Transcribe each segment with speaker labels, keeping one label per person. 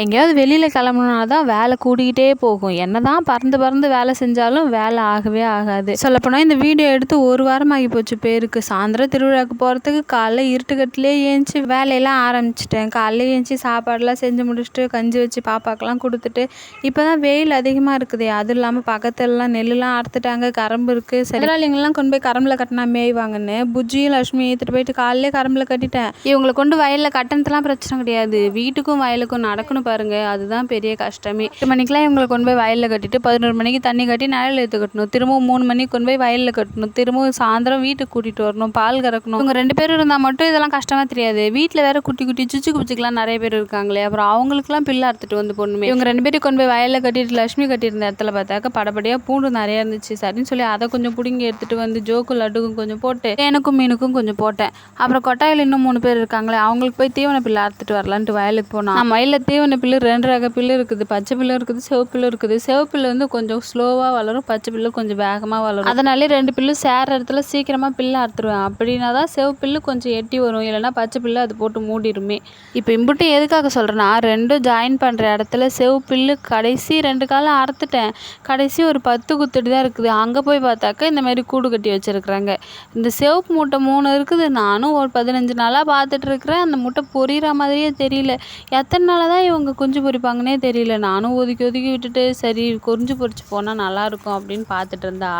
Speaker 1: எங்கேயாவது வெளியில் கிளம்புனா தான் வேலை கூடிக்கிட்டே போகும். என்ன தான் பறந்து பறந்து வேலை செஞ்சாலும் வேலை ஆகவே ஆகாது. சொல்லப்போனால் இந்த வீடியோ எடுத்து ஒரு வாரம் ஆகி போச்சு பேருக்கு. சாயந்தரம் திருவிழாவுக்கு போகிறதுக்கு காலைல இருட்டுக்கட்டிலே ஏஞ்சி வேலையெல்லாம் ஆரம்பிச்சிட்டேன். காலைல ஏஞ்சி சாப்பாடெல்லாம் செஞ்சு முடிச்சுட்டு கஞ்சி வச்சு பாப்பாக்கெல்லாம் கொடுத்துட்டு இப்போ தான் வெயில் அதிகமாக இருக்குது. அதுவும் இல்லாமல் பக்கத்துலலாம் நெல்லுலாம் அறுத்துட்டாங்க, கரும்பு இருக்குது. முதலாளிங்கெல்லாம் கொண்டு போய் கரும்பில் கட்டினா மேய்வாங்கன்னு புஜ்ஜியும் லட்சுமி ஏற்றிட்டு போயிட்டு காலையிலே கரும்பில் கட்டிட்டேன். இவங்களை கொண்டு வயலில் கட்டணத்துலாம் பிரச்சனை கிடையாது, வீட்டுக்கும் வயலுக்கும் நடக்கணும் பாருங்க, அதுதான் பெரிய கஷ்டமே. 8 மணிக்கெலாம் இவங்களை கொண்டு போய் வயலில் கட்டிட்டு 11 மணிக்கு தண்ணி கட்டி நிழல் ஏற்று கட்டணும். திரும்பவும் 3 மணிக்கு கொண்டு போய் வயலில் கட்டணும். திரும்பவும் சாயந்தரம் வீட்டுக்கு கூட்டிகிட்டு வரணும், பால் கறக்கணும். இவங்க 2 பேரும் இருந்தால் மட்டும் இதெல்லாம் கஷ்டமாக தெரியாது. வீட்டில் வேற குட்டி குட்டி சுச்சு குச்சிக்கெலாம் நிறைய பேர் இருக்காங்களே, அப்புறம் அவங்களுக்குலாம் பிள்ளை அறுத்துட்டு வந்து பொண்ணுமே. இவங்க 2 பேரும் கொண்டு போய் வயலில் கட்டிட்டு லட்சுமி கட்டியிருந்த இடத்துல பார்த்தாக்க படப்படியாக பூண்டு நிறையா இருந்துச்சு. சரின்னு சொல்லி அதை கொஞ்சம் பிடுங்கி எடுத்துகிட்டு வந்து ஜோக்கும் லட்டுக்கும் கொஞ்சம் போட்டு தேனுக்கும் மீனுக்கும் கொஞ்சம் போட்டேன். அப்புறம் கொட்டாயில் இன்னும் 3 பேர் இருக்காங்களே, அவங்களுக்கு போய் தீவன பிள்ளை அறுத்துட்டு வரலான்ட்டு வயலுக்கு போனோம். நம்ம வயலில் தீவன பில்லு 2 ரக பில்லு இருக்குது. பச்சை பில்லு இருக்குது, சிவப்பு பில்லு இருக்குது. சிவப்பு பில்லு வந்து கொஞ்சம் ஸ்லோவாக வளரும், பச்சை பில்லு கொஞ்சம் வேகமாக வளரும். அதனாலே 2 பில்லு சேர இடத்துல சீக்கிரமாக பில்லு அறுத்துருவேன். அப்படின்னா தான் சிவப்பு பில்லு கொஞ்சம் எட்டி வரும், இல்லைன்னா பச்சை பில்லு அது போட்டு மூடிடுமே. இப்போ இம்புட்டு எதுக்காக சொல்கிறேன்னா, 2 ஜாயின் பண்ணுற இடத்துல சிவப்பு பில்லு கடைசி 2 காலம் அறுத்துட்டேன். கடைசி ஒரு 10 குத்துட்டு தான் இருக்குது. அங்கே போய் பார்த்தாக்கா இந்த மாதிரி கூடு கட்டி வச்சுருக்குறாங்க. இந்த சிவப்பு மூட்டை 3 இருக்குது. நானும் ஒரு 15 நாளாக பார்த்துட்டு இருக்கிறேன். அந்த முட்டை பொரியிற மாதிரியே தெரியல. எத்தனை நாளாக தான் இவங்க குஞ்சு பொரிப்பாங்கன்னே தெரியல. நானும் ஒதுக்கி ஒதுக்கி விட்டுட்டு சரி குஞ்சு பொரிச்சு போனால் நல்லாயிருக்கும் அப்படின்னு பார்த்துட்டு இருந்தா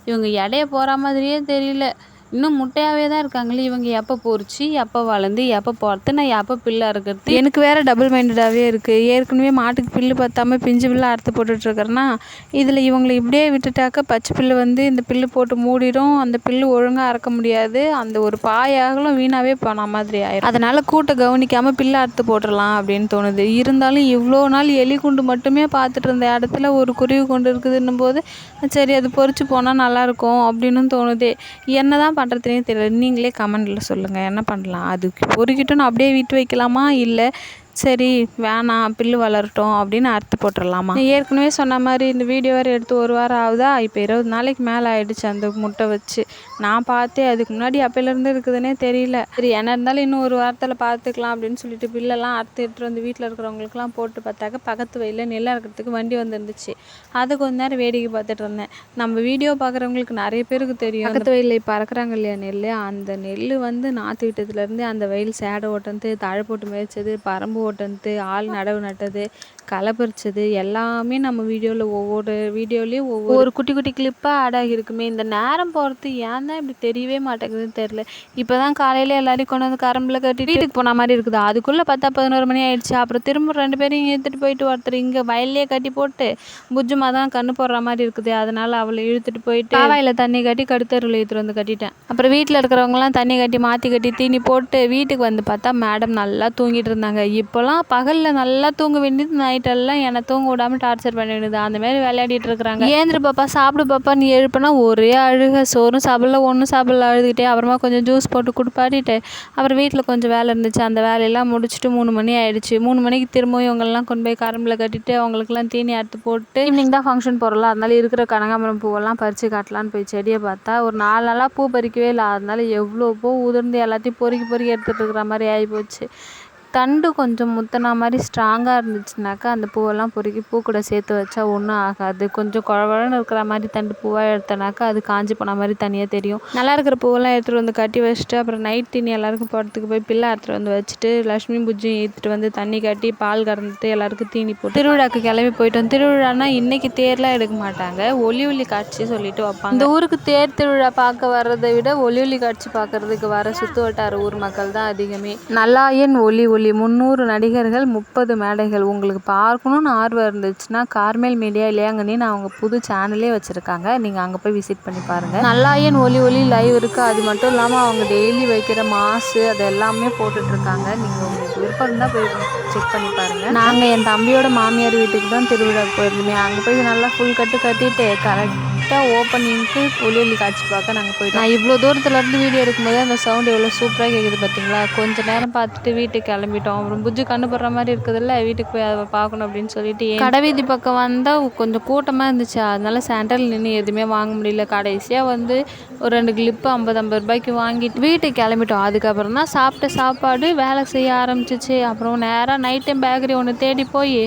Speaker 1: இவங்க எடைய போகிற மாதிரியே தெரியல. இன்னும் முட்டையாகவே தான் இருக்காங்களே. இவங்க எப்போ பொரிச்சு எப்போ வளர்ந்து எப்போ போகிறது, நான் எப்போ பில்லு அறுக்கிறது, எனக்கு வேறு டபுள் மைண்டடாகவே இருக்குது. ஏற்கனவே மாட்டுக்கு பில்லு பத்தாமல் பிஞ்சு பில்லு அறுத்து போட்டுட்ருக்கேன்னா இதில் இவங்களை இப்படியே விட்டுட்டாக்க பச்சை பில்லு வந்து இந்த பில்லு போட்டு மூடிடும். அந்த பில்லு ஒழுங்காக அறுக்க முடியாது. அந்த ஒரு பாயாகலும் வீணாகவே போன மாதிரி ஆயிடும். அதனால் கூட்டை கவனிக்காமல் பில்லு அறுத்து போட்டுடலாம் அப்படின்னு தோணுது. இருந்தாலும் இவ்வளோ நாள் எலி குண்டு மட்டுமே பார்த்துட்டு இருந்த இடத்துல ஒரு குருவி கொண்டு இருக்குதுன்னும் போது சரி அது பொரிச்சு போனால் நல்லாயிருக்கும் அப்படின்னு தோணுதே. என்ன தான் பண்ணுறதுனே தெரியல. நீங்களே கமெண்டில் சொல்லுங்கள், என்ன பண்ணலாம்? அதுக்கு பொறுக்கிட்டோன்னு அப்படியே விட்டு வைக்கலாமா, இல்லை சரி வேணாம் பில்லு வளரட்டும் அப்படின்னு அறுத்து போட்டுடலாமா? ஏற்கனவே சொன்ன மாதிரி இந்த வீடியோ வேறு எடுத்து ஒரு வாரம் ஆகுதா. இப்போ 20 நாளைக்கு மேலே ஆகிடுச்சு அந்த முட்டை வச்சு. நான் பார்த்தேன் அதுக்கு முன்னாடி அப்போலேருந்து இருக்குதுன்னே தெரியல. சரி என்ன இருந்தாலும் இன்னும் ஒரு வாரத்தில் பார்த்துக்கலாம் அப்படின்னு சொல்லிட்டு பில்லெல்லாம் அறுத்து எடுத்துகிட்டு வந்து வீட்டில் இருக்கிறவங்களுக்குலாம் போட்டு பார்த்தாக்க பக்கத்து வயலில் நெல் அறுக்கிறதுக்கு வண்டி வந்துருந்துச்சு. அதை கொஞ்ச நேரம் வேடிக்கை பார்த்துட்டு இருந்தேன். நம்ம வீடியோ பார்க்குறவங்களுக்கு நிறைய பேருக்கு தெரியும், பக்கத்து வயலில் இப்போ அறுக்குறாங்க இல்லையா நெல், அந்த நெல் வந்து நாற்று விட்டதுலேருந்து அந்த வயல் சேடை ஓட்டந்து, தழை போட்டு மேய்ச்சது, பரம்பு ஓட்டந்து, ஆள் நடவு நட்டது, களை பறிச்சது எல்லாமே நம்ம வீடியோவில் ஒவ்வொரு வீடியோலேயும் ஒவ்வொரு குட்டி குட்டி கிளிப்பாக ஆட் ஆகியிருக்குமே. இந்த நேரம் போகிறது ஏன் தான் இப்படி தெரியவே மாட்டேங்குதுன்னு தெரில. இப்போ தான் காலையில் எல்லாரையும் கொண்டு வந்து கரம்பில் கட்டி வீட்டுக்கு போன மாதிரி இருக்குது. அதுக்குள்ளே 10-11 மணி ஆகிடுச்சு. அப்புறம் திரும்ப 2 பேரையும் ஏற்றுட்டு போயிட்டு ஒருத்தர் இங்கே வயல்லையே கட்டி போட்டு புஜ்ஜுமா தான் கண்ணு போடுற மாதிரி இருக்குது. அதனால் அவளை இழுத்துட்டு போயிட்டு காவாயில் தண்ணி கட்டி கடுத்தருவில் இழுத்துட்டு வந்து கட்டிட்டேன். அப்புறம் வீட்டில் இருக்கிறவங்களாம் தண்ணி கட்டி மாற்றி கட்டி தீனி போட்டு வீட்டுக்கு வந்து பார்த்தா மேடம் நல்லா தூங்கிட்டு இருந்தாங்க. இப்போலாம் பகலில் நல்லா தூங்க வேண்டியது நைட்டெல்லாம் என்னை தூங்க விடாமல் டார்ச்சர் பண்ண வேண்டியது. அந்த மாதிரி விளையாடிட்டு இருக்கிறாங்க. ஏந்திர பாப்பா சாப்பிடு பாப்பா நீ எழுப்பினா ஒரே அழுக. சோறும் சாப்பிடல ஒன்றும் சாப்பிடல அழுதுகிட்டே. அப்புறமா கொஞ்சம் ஜூஸ் போட்டு குடிப்பாட்டிட்டு அப்புறம் வீட்டில் கொஞ்சம் வேலை இருந்துச்சு. அந்த வேலையெல்லாம் முடிச்சுட்டு 3 மணி ஆகிடுச்சு. 3 மணிக்கு திரும்பவும் இவங்கெல்லாம் கொண்டு போய் கரம்பில் கட்டிட்டு அவங்களுக்குலாம் தீனி அறுத்து போட்டு ஈவினிங் தான் ஃபங்க்ஷன் போகிறலாம். அதனால இருக்கிற கனகாம்பரம் பூவெல்லாம் பறித்து காட்டலான்னு போய் செடியை பார்த்தா ஒரு 4 நாளாக பூ பறிக்கவே இல்லை. அதனால எவ்வளோ பூ உதிர்ந்து எல்லாத்தையும் பொறுக்கி எடுத்துகிட்டு இருக்கிற மாதிரி ஆகிப்போச்சு. தண்டு கொஞ்சம் முத்தினா மாதிரி ஸ்ட்ராங்காக இருந்துச்சுனாக்கா அந்த பூவெல்லாம் பொறுக்கி பூ கூட சேர்த்து வச்சா ஒன்றும் ஆகாது. கொஞ்சம் குழவழன்னு இருக்கிற மாதிரி தண்டு பூவாக எடுத்தனாக்கா அது காஞ்சி போன மாதிரி தனியாக தெரியும். நல்லா இருக்கிற பூவெல்லாம் எடுத்துகிட்டு வந்து கட்டி வச்சுட்டு அப்புறம் நைட் தீனி எல்லாருக்கும் போகிறதுக்கு போய் பிள்ளை எடுத்துகிட்டு வந்து வச்சுட்டு லட்சுமி பூஜ்ஜியும் ஏற்றிட்டு வந்து தண்ணி கட்டி பால் கறந்துட்டு எல்லாருக்கும் தீனி போட்டு திருவிழாக்கு கிளம்பி போயிட்டோம். திருவிழானா இன்றைக்கி தேர்லாம் எடுக்க மாட்டாங்க, ஒலி காட்சி சொல்லிட்டு வைப்பாங்க. இந்த ஊருக்கு தேர் திருவிழா பார்க்க வர்றதை விட ஒலி காட்சி பார்க்கறதுக்கு வர சுற்று வட்டார ஊர் மக்கள் தான் அதிகமே. நல்லாயன் ஒலி 300 நடிகர்கள் 30 மேடைகள். உங்களுக்கு பார்க்கணுன்னு ஆர்வம் இருந்துச்சுன்னா கார்மேல் மீடியா இளையாங்கன்னு அவங்க புது சேனலே வச்சுருக்காங்க. நீங்கள் அங்கே போய் விசிட் பண்ணி பாருங்கள். நல்லாயன் ஒலி லைவ் இருக்குது. அது மட்டும் இல்லாமல் அவங்க டெய்லி வைக்கிற மாசு அது எல்லாமே போட்டுட்ருக்காங்க. நீங்கள் உங்களுக்கு விருப்பம் இருந்தால் போய் செக் பண்ணி பாருங்கள். நாங்கள் என் தம்பியோட மாமியார் வீட்டுக்கு தான் திருவிழாவுக்கு போயிருந்தோமே. அங்கே போய் நல்லா ஃபுல் கட்டிட்டு கரெக்டாக ஓப்பனிங்க்கு ஒலி காட்சி பார்க்க நாங்கள் போயிட்டோம். நான் இவ்வளோ தூரத்துலேருந்து வீடியோ எடுக்கும்போது அந்த சவுண்டு எவ்வளோ சூப்பராக கேட்குது பார்த்தீங்களா. கொஞ்சம் நேரம் பார்த்துட்டு வீட்டுக்கு கிளம்பிட்டோம். அப்புறம் புஜ்ஜு கண்ணு போடுற மாதிரி இருக்குதுல்ல, வீட்டுக்கு போய் அதை பார்க்கணும் அப்படின்னு சொல்லிட்டு கடைவீதி பக்கம் வந்தால் கொஞ்சம் கூட்டமாக இருந்துச்சு. அதனால சென்டரில் நின்று எதுவுமே வாங்க முடியல. கடைசியாக வந்து ஒரு 2 கிளிப்பு 50 ரூபாய்க்கு வாங்கிட்டு வீட்டுக்கு கிளம்பிட்டோம். அதுக்கப்புறம் தான் சாப்பிட்ட சாப்பாடு வேலை செய்ய ஆரம்பிச்சிச்சு. அப்புறம் நேராக நைட் டைம் பேக்கரி ஒன்று தேடி போய்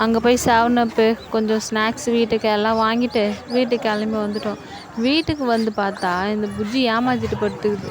Speaker 1: அங்கே போய் 7up கொஞ்சம் ஸ்நாக்ஸ் வீட்டுக்கு எல்லாம் வாங்கிட்டு வீட்டுக்கு கிளம்பி வந்துட்டோம். வீட்டுக்கு வந்து பார்த்தா இந்த புஜ்ஜி ஏமாற்றிட்டு படுத்துக்குது.